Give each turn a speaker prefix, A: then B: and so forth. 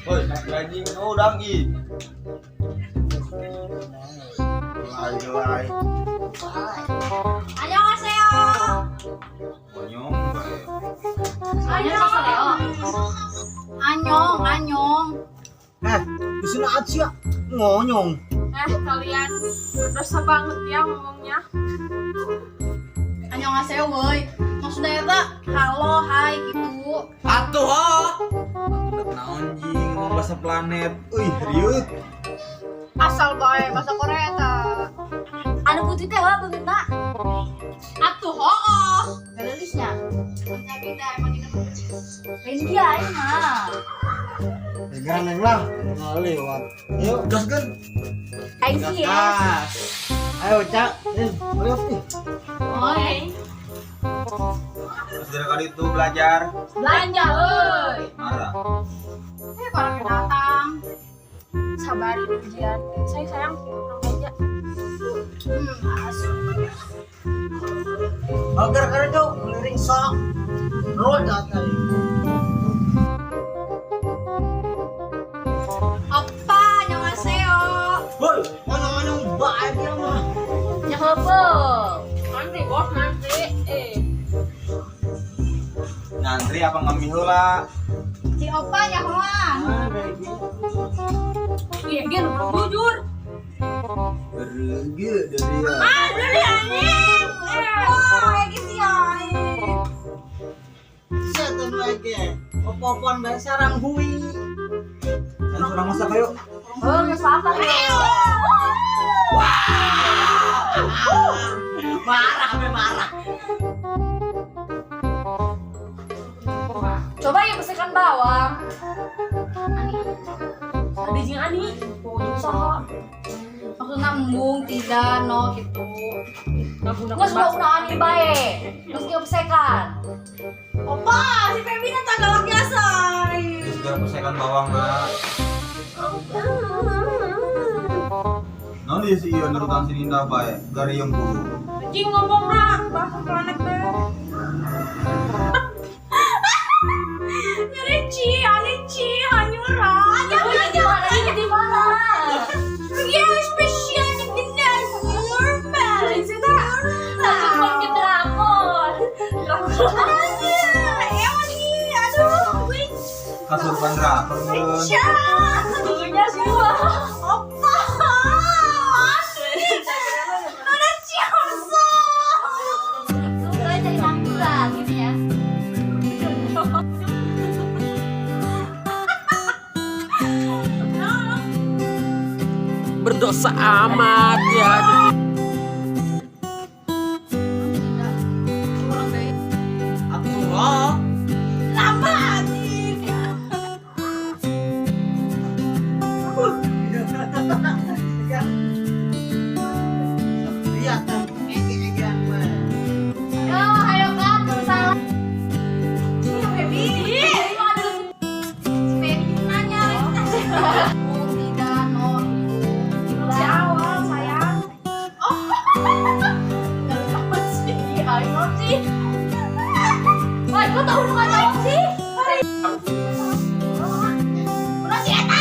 A: Woi, rajin udang i. Gelai.
B: Annyeonghaseyo.
A: Monyong bae.
B: Annyeonghaseyo. Anyong.
C: Di sini aja ngonyong.
D: Kalian berdosa banget ya ngomongnya.
B: Annyeonghaseyo, woi. Maksudnya eta halo, hai gitu.
A: Atuh ho. Naon jing ngomong bahasa planet. Riut.
D: Asal bae bahasa Korea ta.
B: Anu putih teh lah beungeutna.
D: Atuh hooh.
B: Galelisnya. Beda emang ini. India ini mah.
C: Jangan neng lah, lewat. Yuk, gaskan.
B: Aisy ya.
C: Ayo cak, lewat nih.
B: Oi.
A: Saudara kali itu belajar.
D: Belanja euy.
A: Marah.
D: Para pendatang. Sabarin ujian. Sayang, orang belanja.
B: Asu.
C: Agar karena jauh, ngeliring sok. Roda tadi.
B: Oppa, annyeonghaseyo.
C: Woi, ngonyong-ngonyong baik dia mah.
B: Nya heubeul.
D: Nanti bos nanti.
A: Ngantri apa ngambil heula?
B: Si Oppa nya hoang.
D: Iya, dia jujur.
C: Berge dari ya.
D: Dari anjing.
B: Kayak gitu ya.
C: Setan lagi. Opopon bae sarang hui.
A: Kan surang masak ayo.
B: Oh, geus apa ya?
C: Marah.
B: Coba ya bersihkan bawang.
D: Ada jeung Ani.
B: Usaha. Maksudnya embung, tidak, no gitu.
D: Guna
B: Nggak sudah unaan ini baik. Terus dia bersihkan. Opa, si Feby nanti galak biasa.
A: Segera persekan bawang na. Naon dia si Ion nurutan si Ninda bae. Gari yang dulu.
D: Anjing ngomong na bahasa planet teh. Alici, hanyura.
B: Ini di mana?
D: Ya spesial di normal. Itu
B: Cuma di drakor.
A: Kasur pandra.
B: Punya semua.
D: Opa. Ada ciamso.
B: Saya jadi tanggulan gitu ya.
E: Berdosa amat ya.
C: Atuh loh.
D: Lama hati.
C: Lihat kan, ege-egean bae.
B: Yo, ayo kan, salah.
D: Ini baby.
B: Si Feby nanya. Oh, tidak, no.
D: Si awal sayang.
B: Apa sih? Ayo sih. Wah, kok tahu nggak tahu sih? Udah sih, Eta.